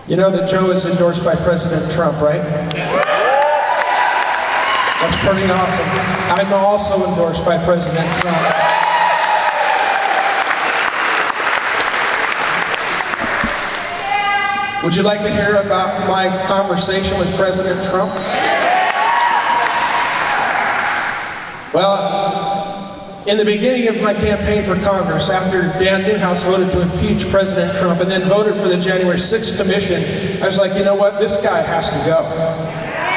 You know that Joe is endorsed by President Trump, right? That's pretty awesome. I'm also endorsed by President Trump. Would you like to hear about my conversation with President Trump? Well, in the beginning of my campaign for Congress, after Dan Newhouse voted to impeach President Trump and then voted for the January 6th commission, I was like, you know what, this guy has to go.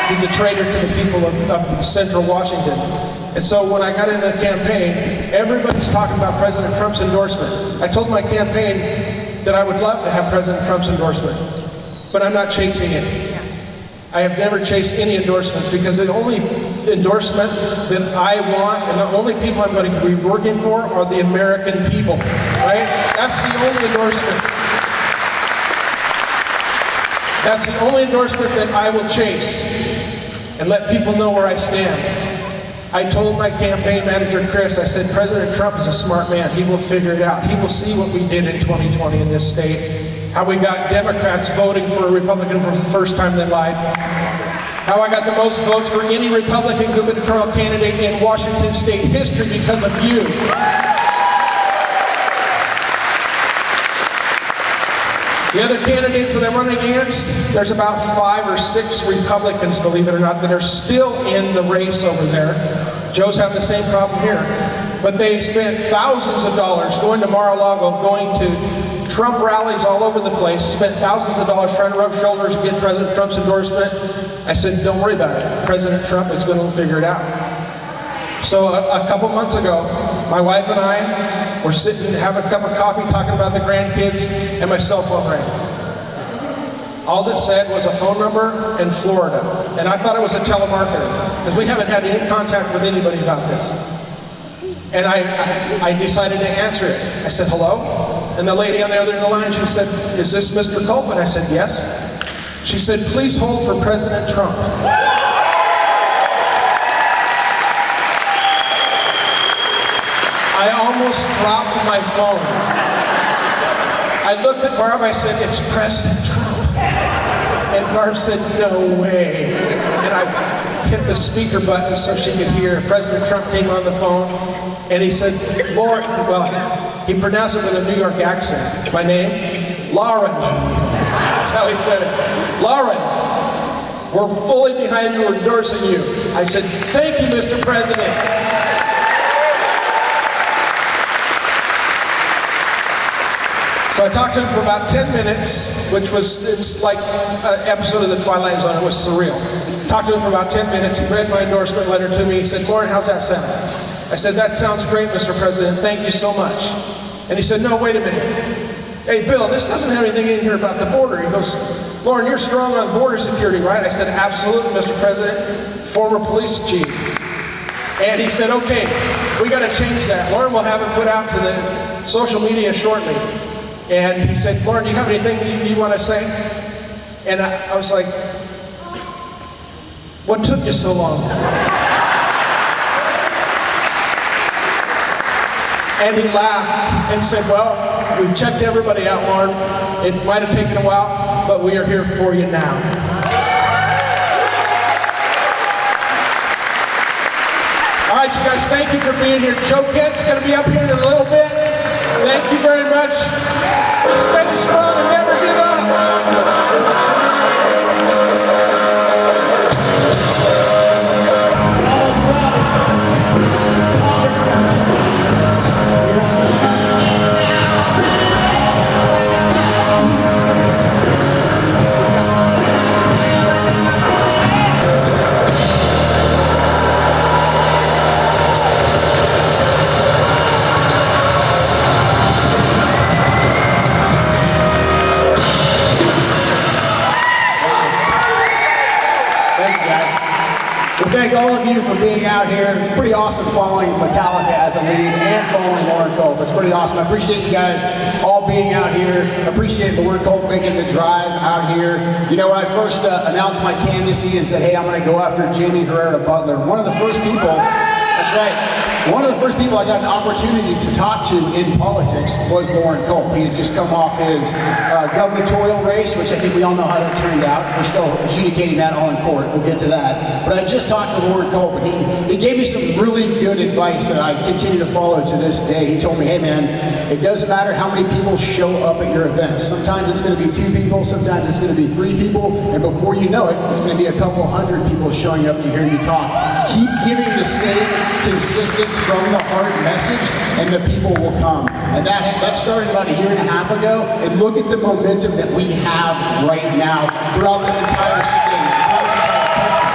He's a traitor to the people of Central Washington. And so when I got into the campaign, everybody's talking about President Trump's endorsement. I told my campaign that I would love to have President Trump's endorsement, but I'm not chasing it. I have never chased any endorsements because the only endorsement that I want and the only people I'm going to be working for are the American people, right? That's the only endorsement. That's the only endorsement that I will chase and let people know where I stand. I told my campaign manager, Chris, I said, President Trump is a smart man. He will figure it out. He will see what we did in 2020 in this state. How we got Democrats voting for a Republican for the first time in their life. How I got the most votes for any Republican gubernatorial candidate in Washington state history because of you. The other candidates that I'm running against, there's about 5 or 6 Republicans, believe it or not, that are still in the race over there. Joe's having the same problem here. But they spent thousands of dollars going to Mar-a-Lago, going to Trump rallies all over the place, spent thousands of dollars trying to rub shoulders and get President Trump's endorsement. I said, don't worry about it. President Trump is going to figure it out. So a couple months ago, my wife and I were sitting having a cup of coffee talking about the grandkids, and my cell phone rang. All it said was a phone number in Florida. And I thought it was a telemarketer, because we haven't had any contact with anybody about this. And I decided to answer it. I said, hello? And the lady on the other end of the line, she said, is this Mr. Culp? And I said, yes. She said, please hold for President Trump. I almost dropped my phone. I looked at Barb, I said, it's President Trump. And Barb said, no way. And I hit the speaker button so she could hear. President Trump came on the phone, and he said, Loren, well, he pronounced it with a New York accent. My name? Loren. That's how he said it. Loren, we're fully behind you, we're endorsing you. I said, thank you, Mr. President. So I talked to him for about 10 minutes, which was, it's like an episode of The Twilight Zone. It was surreal. Talked to him for about 10 minutes. He read my endorsement letter to me. He said, Loren, how's that sound? I said, that sounds great, Mr. President. Thank you so much. And he said, no, wait a minute. Hey, Bill, this doesn't have anything in here about the border. He goes, Loren, you're strong on border security, right? I said, absolutely, Mr. President. Former police chief. And he said, okay, we got to change that. Loren will have it put out to the social media shortly. And he said, Loren, do you have anything you want to say? And I was like, what took you so long? And he laughed and said, well, we checked everybody out, Loren. It might have taken a while, but we are here for you now. All right, you guys, thank you for being here. Joe Kent's going to be up here in a little bit. Thank you very much. Stay strong and never give up. Thank all of you for being out here. It's pretty awesome following Metallica as a lead and following Loren Culp. It's pretty awesome. I appreciate you guys all being out here. I appreciate Loren Culp making the drive out here. You know, when I first announced my candidacy and said, hey, I'm going to go after Jamie Herrera Butler, one of the first people that That's right. One of the first people I got an opportunity to talk to in politics was Loren Culp. He had just come off his gubernatorial race, which I think we all know how that turned out. We're still adjudicating that all in court. We'll get to that. But I just talked to Loren Culp, and he gave me some really good advice that I continue to follow to this day. He told me, hey man, it doesn't matter how many people show up at your events. Sometimes it's going to be 2 people, sometimes it's going to be 3 people, and before you know it, it's going to be a couple hundred people showing up to hear you talk. Keep giving the same consistent from the heart message and the people will come. And that started about 1.5 years ago, and look at the momentum that we have right now throughout this entire state, throughout this entire country.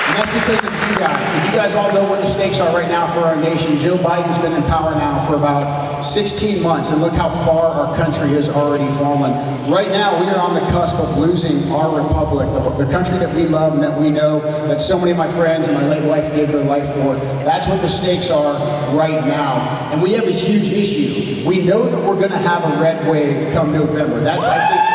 And that's because of you guys. And you guys all know what the stakes are right now for our nation. Joe Biden's been in power now for about 16 months, and look how far our country has already fallen. Right now, we are on the cusp of losing our republic, the country that we love and that we know, that so many of my friends and my late wife gave their life for. That's what the stakes are right now. And we have a huge issue. We know that we're going to have a red wave come November. That's basically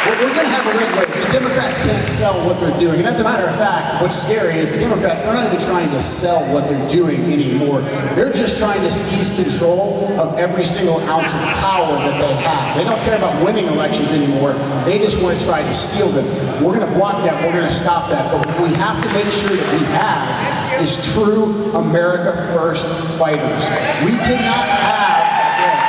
we're going to have a red wave. The Democrats can't sell what they're doing. And as a matter of fact, what's scary is the Democrats, they're not even trying to sell what they're doing anymore. They're just trying to seize control of every single ounce of power that they have. They don't care about winning elections anymore. They just want to try to steal them. We're going to block that. We're going to stop that. But what we have to make sure that we have is true America First fighters. We cannot have, that's right.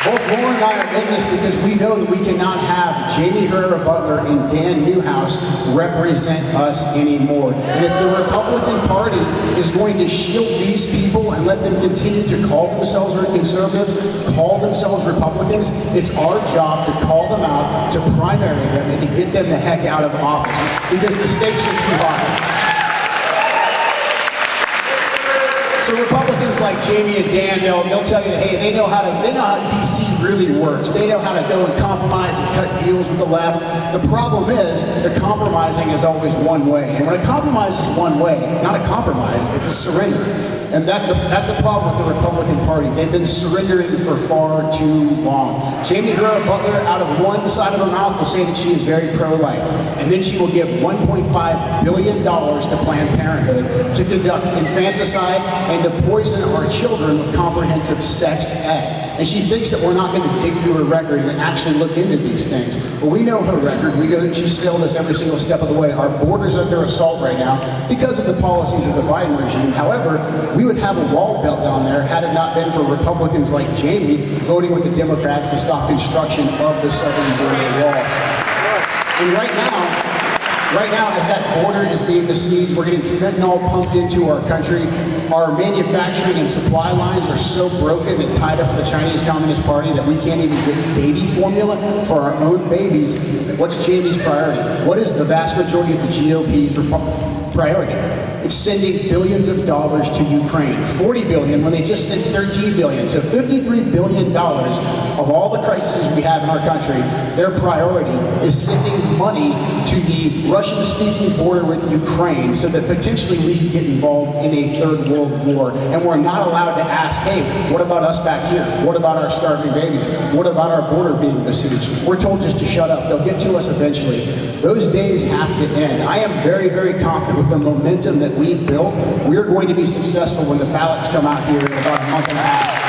Both Loren and I are in this because we know that we cannot have Jamie Herrera Butler and Dan Newhouse represent us anymore. And if the Republican Party is going to shield these people and let them continue to call themselves conservatives, call themselves Republicans, it's our job to call them out, to primary them, and to get them the heck out of office because the stakes are too high. So Republicans like Jamie and Dan, they'll tell you that, hey, they know how DC really works. They know how to go and compromise and cut deals with the left. The problem is the compromising is always one way. And when a compromise is one way, it's not a compromise, it's a surrender. And that's the problem with the Republican Party. They've been surrendering for far too long. Jamie Herrera Butler, out of one side of her mouth, will say that she is very pro-life. And then she will give $1.5 billion to Planned Parenthood to conduct infanticide and to poison our children with comprehensive sex ed. And she thinks that we're not going to dig through her record and actually look into these things. But we know her record. We know that she's failed us every single step of the way. Our border's under assault right now because of the policies of the Biden regime. However, we would have a wall built down there had it not been for Republicans like Jamie voting with the Democrats to stop construction of the southern border wall. And right now, as that border is being besieged, we're getting fentanyl pumped into our country. Our manufacturing and supply lines are so broken and tied up with the Chinese Communist Party that we can't even get baby formula for our own babies. What's Jamie's priority? What is the vast majority of the GOP's priority? It's sending billions of dollars to Ukraine. 40 billion when they just sent 13 billion. So $53 billion of all the crises we have in our country, their priority is sending money to the Russian-speaking border with Ukraine so that potentially we can get involved in a third world war. And we're not allowed to ask, hey, what about us back here? What about our starving babies? What about our border being besieged? We're told just to shut up. They'll get to us eventually. Those days have to end. I am very, very confident with the momentum that we've built. We're going to be successful when the ballots come out here in about a month and a half.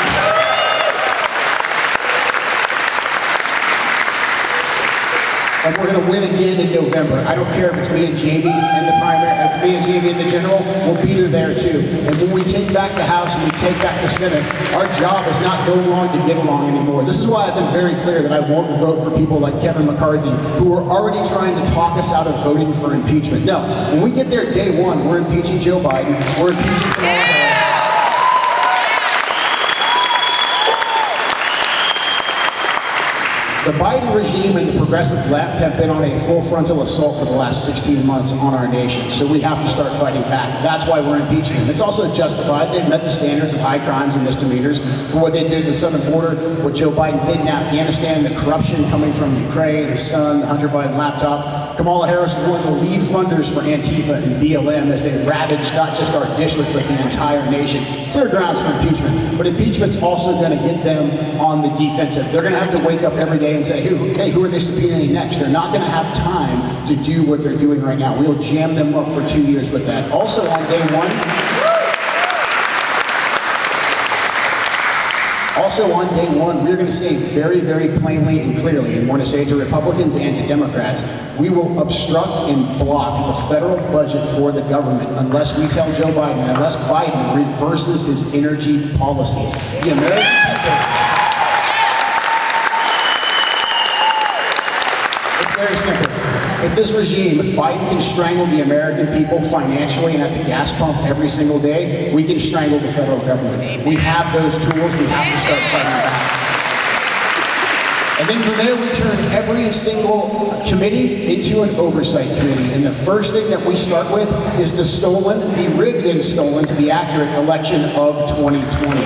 And we're going to win again in November. I don't care if it's me and Jamie in the primary, if it's me and Jamie in the general, we'll beat her there too. And when we take back the House and we take back the Senate, our job is not going along to get along anymore. This is why I've been very clear that I won't vote for people like Kevin McCarthy, who are already trying to talk us out of voting for impeachment. No, when we get there day one, we're impeaching Joe Biden, we're impeaching Kamala Harris. The Biden regime and the progressive left have been on a full frontal assault for the last 16 months on our nation. So we have to start fighting back. That's why we're impeaching them. It's also justified. They've met the standards of high crimes and misdemeanors for what they did at the southern border, what Joe Biden did in Afghanistan, the corruption coming from Ukraine, his son, the Hunter Biden laptop. Kamala Harris was one of the lead funders for Antifa and BLM as they ravaged not just our district, but the entire nation. clear grounds for impeachment. But impeachment's also going to get them on the defensive. They're going to have to wake up every day and say, hey, who are they subpoenaing next? They're not going to have time to do what they're doing right now. We'll jam them up for 2 years with that. Also on day one, we're going to say very, very plainly and clearly, and we're going to say it to Republicans and to Democrats, we will obstruct and block the federal budget for the government unless we tell Joe Biden, unless Biden reverses his energy policies. The American people... It's very simple. If this regime, if Biden can strangle the American people financially and at the gas pump every single day, we can strangle the federal government. We have those tools. We have to start fighting back. And then from there, we turn every single committee into an oversight committee. And the first thing that we start with is the rigged and stolen, to be accurate, election of 2020.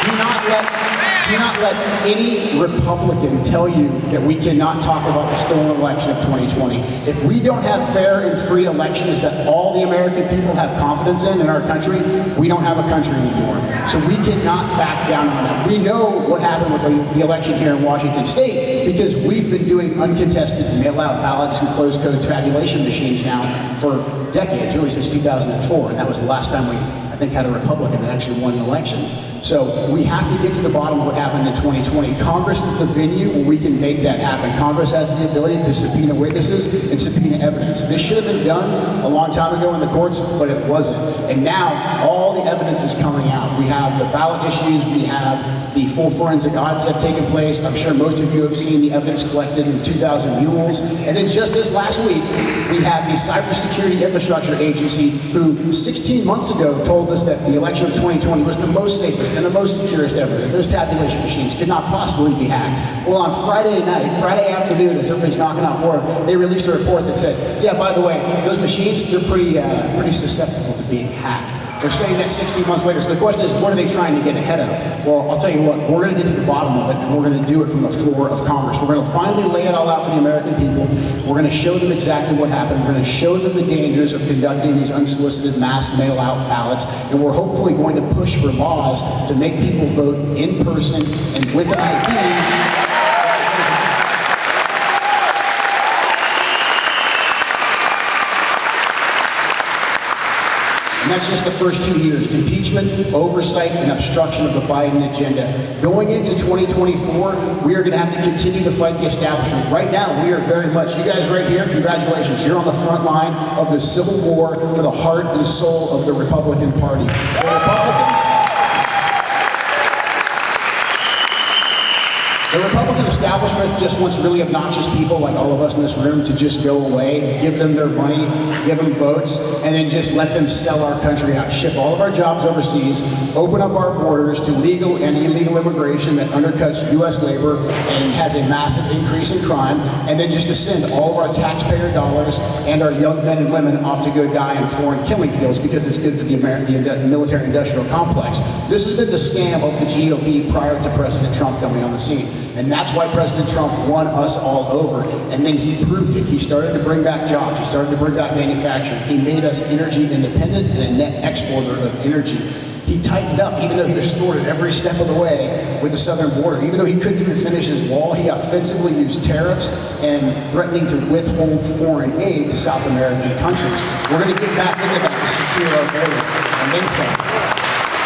Do not let any Republican tell you that we cannot talk about the stolen election of 2020. If we don't have fair and free elections that all the American people have confidence in our country, we don't have a country anymore. So we cannot back down on it. We know what happened with the election here in Washington State because we've been doing uncontested mail-out ballots and closed-code tabulation machines now for decades, really since 2004, and that was the last time we, I think, had a Republican that actually won an election. So we have to get to the bottom of what happened in 2020. Congress is the venue where we can make that happen. Congress has the ability to subpoena witnesses and subpoena evidence. This should have been done a long time ago in the courts, but it wasn't. And now all the evidence is coming out. We have the ballot issues, we have the full forensic audits that have taken place. I'm sure most of you have seen the evidence collected in 2,000 mules. And then just this last week, we had the Cybersecurity Infrastructure Agency, who 16 months ago told us that the election of 2020 was the most safest and the most securest ever. Those tabulation machines could not possibly be hacked. Well, on Friday afternoon, as everybody's knocking off work, they released a report that said, yeah, by the way, those machines, they're pretty susceptible to being hacked. They're saying that 16 months later. So the question is, what are they trying to get ahead of? Well, I'll tell you what, we're going to get to the bottom of it, and we're going to do it from the floor of Congress. We're going to finally lay it all out for the American people. We're going to show them exactly what happened. We're going to show them the dangers of conducting these unsolicited mass mail-out ballots, and we're hopefully going to push for laws to make people vote in person and with an ID. And that's just the first 2 years. Impeachment, oversight, and obstruction of the Biden agenda. Going into 2024, we are going to have to continue to fight the establishment. Right now, we are very much, you guys right here, congratulations. You're on the front line of the civil war for the heart and soul of the Republican Party. The Republican establishment just wants really obnoxious people like all of us in this room to just go away, give them their money, give them votes, and then just let them sell our country out, ship all of our jobs overseas, open up our borders to legal and illegal immigration that undercuts U.S. labor and has a massive increase in crime, and then just to send all of our taxpayer dollars and our young men and women off to go die in foreign killing fields because it's good for the military-industrial complex. This has been the scam of the GOP prior to President Trump coming on the scene. And that's why President Trump won us all over. And then he proved it. He started to bring back jobs. He started to bring back manufacturing. He made us energy independent and a net exporter of energy. He tightened up, even though he was thwarted every step of the way with the southern border. Even though he couldn't even finish his wall, he offensively used tariffs and threatening to withhold foreign aid to South American countries. We're going to get back into that to secure our border and then some.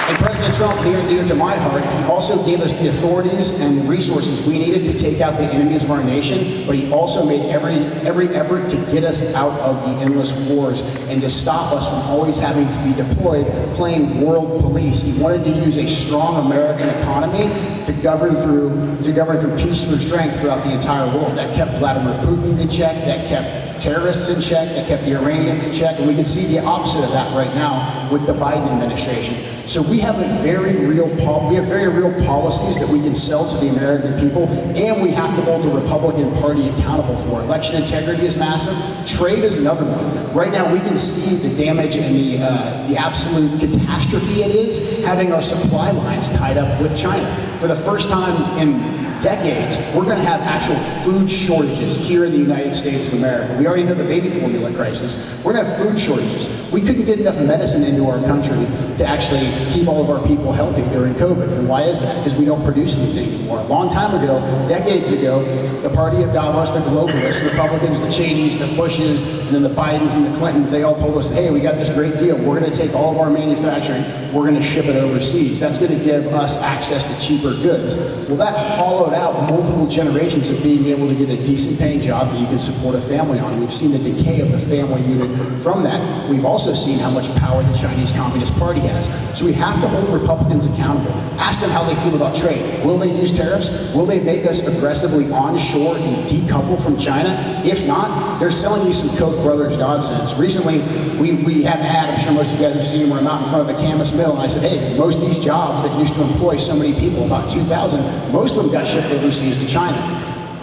And President Trump, near and dear to my heart, he also gave us the authorities and the resources we needed to take out the enemies of our nation, but he also made every effort to get us out of the endless wars and to stop us from always having to be deployed playing world police. He wanted to use a strong American economy to govern through peace through strength throughout the entire world. That kept Vladimir Putin in check, that kept terrorists in check, that kept the Iranians in check, and we can see the opposite of that right now with the Biden administration. So we have very real policies that we can sell to the American people, and we have to hold the Republican Party accountable for. Election integrity is massive. Trade is another one. Right now, we can see the damage and the absolute catastrophe it is having our supply lines tied up with China. For the first time in decades, we're going to have actual food shortages here in the United States of America. We already know the baby formula crisis. We're going to have food shortages. We couldn't get enough medicine into our country to actually keep all of our people healthy during COVID. And why is that? Because we don't produce anything anymore. A long time ago, decades ago, the party of Davos, the globalists, the Republicans, the Cheneys, the Bushes, and then the Bidens and the Clintons, they all told us, hey, we got this great deal. We're going to take all of our manufacturing, we're going to ship it overseas. That's going to give us access to cheaper goods. Well, that hollowed out multiple generations of being able to get a decent paying job that you can support a family on. We've seen the decay of the family unit from that. We've also seen how much power the Chinese Communist Party has. So we have to hold Republicans accountable. Ask them how they feel about trade. Will they use tariffs? Will they make us aggressively onshore and decouple from China? If not, they're selling you some Koch brothers nonsense. Recently, we had an ad, I'm sure most of you guys have seen, where I'm out in front of the Camas Mill, and I said, hey, most of these jobs that used to employ so many people, about 2,000, most of them got shipped overseas to China.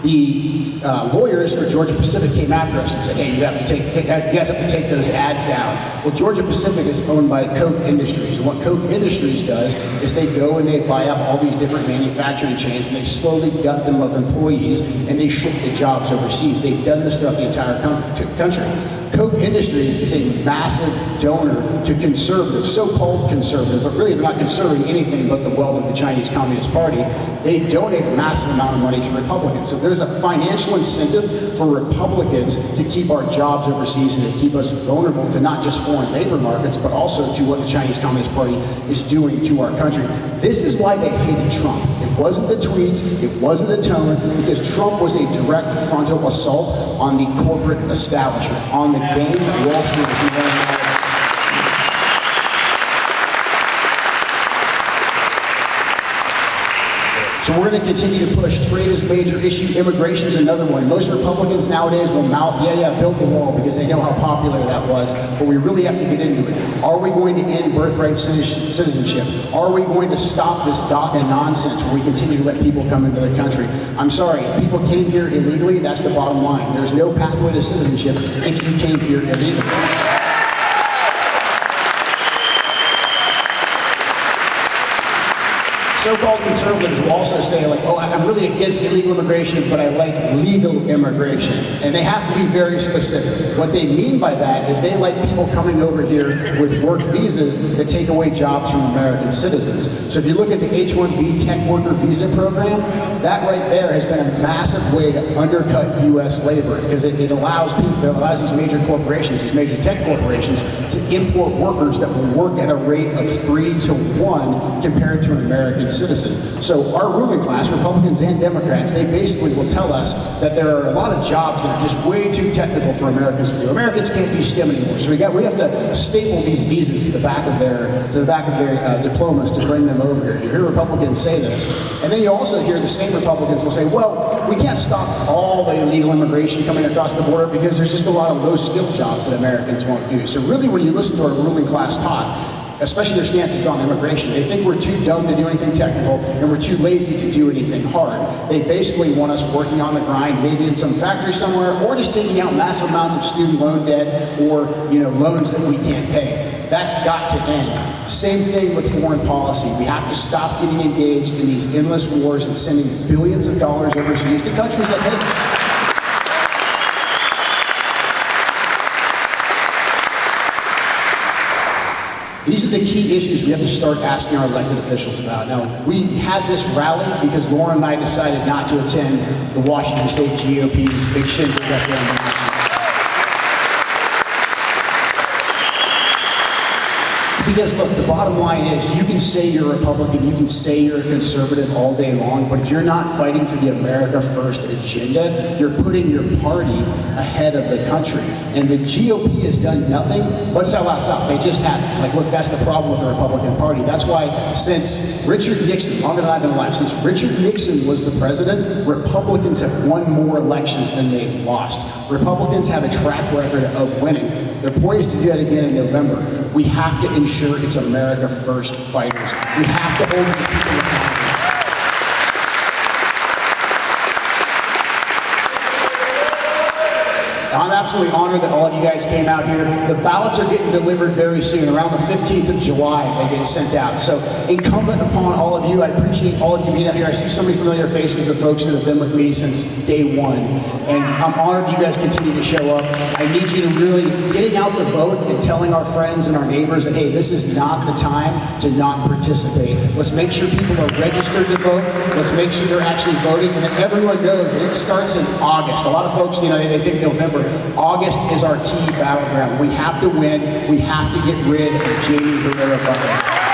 The lawyers for Georgia Pacific came after us and said, hey, you guys have to take those ads down. Well, Georgia Pacific is owned by Koch Industries. And what Koch Industries does is they go and they buy up all these different manufacturing chains and they slowly gut them of employees and they ship the jobs overseas. They've done this throughout the entire country. Koch Industries is a massive donor to conservative, so-called conservative, but really they're not conserving anything but the wealth of the Chinese Communist Party. They donate a massive amount of money to Republicans. So there's a financial incentive for Republicans to keep our jobs overseas and to keep us vulnerable to not just foreign labor markets, but also to what the Chinese Communist Party is doing to our country. This is why they hated Trump. It wasn't the tweets, it wasn't the tone, because Trump was a direct frontal assault on the corporate establishment, on the game that Wall Street is running. So we're going to continue to push. Trade is a major issue. Immigration is another one. Most Republicans nowadays will mouth, yeah, build the wall, because they know how popular that was. But we really have to get into it. Are we going to end birthright citizenship? Are we going to stop this DACA nonsense where we continue to let people come into the country? I'm sorry, if people came here illegally, that's the bottom line. There's no pathway to citizenship if you came here illegally. So-called conservatives will also say, like, oh, I'm really against illegal immigration, but I like legal immigration. And they have to be very specific. What they mean by that is they like people coming over here with work visas that take away jobs from American citizens. So if you look at the H-1B tech worker visa program, that right there has been a massive way to undercut U.S. labor, because it allows people, it allows these major corporations, these major tech corporations, to import workers that will work at a rate of 3 to 1 compared to an American citizen. So our ruling class, Republicans and Democrats, they basically will tell us that there are a lot of jobs that are just way too technical for Americans to do. Americans can't do STEM anymore, so we have to staple these visas to the back of their diplomas to bring them over here. You hear Republicans say this, and then you also hear the same Republicans will say, well, we can't stop all the illegal immigration coming across the border because there's just a lot of low-skilled jobs that Americans won't do. So really, when you listen to our ruling class talk, especially their stances on immigration, they think we're too dumb to do anything technical and we're too lazy to do anything hard. They basically want us working on the grind, maybe in some factory somewhere, or just taking out massive amounts of student loan debt or loans that we can't pay. That's got to end. Same thing with foreign policy. We have to stop getting engaged in these endless wars and sending billions of dollars overseas to countries that hate us. These are the key issues we have to start asking our elected officials about. Now, we had this rally because Lauren and I decided not to attend the Washington State GOP's big shindig up there in Washington. Because look, the bottom line is, you can say you're a Republican, you can say you're a conservative all day long, but if you're not fighting for the America First agenda, you're putting your party ahead of the country. And the GOP has done nothing but sell us up. They just haven't. Like, look, that's the problem with the Republican Party. That's why since Richard Nixon, longer than I've been alive, since Richard Nixon was the president, Republicans have won more elections than they've lost. Republicans have a track record of winning. They're poised to do that again in November. We have to ensure it's America First fighters. We have to hold these people accountable. I'm absolutely honored that all of you guys came out here. The ballots are getting delivered very soon. Around the 15th of July, they get sent out. So incumbent upon all of you, I appreciate all of you being out here. I see so many familiar faces of folks that have been with me since day one. And I'm honored you guys continue to show up. I need you to really getting out the vote and telling our friends and our neighbors that, hey, this is not the time to not participate. Let's make sure people are registered to vote. Let's make sure they're actually voting, and that everyone knows that it starts in August. A lot of folks, they think November. August is our key battleground. We have to win. We have to get rid of Jamie Herrera Butler.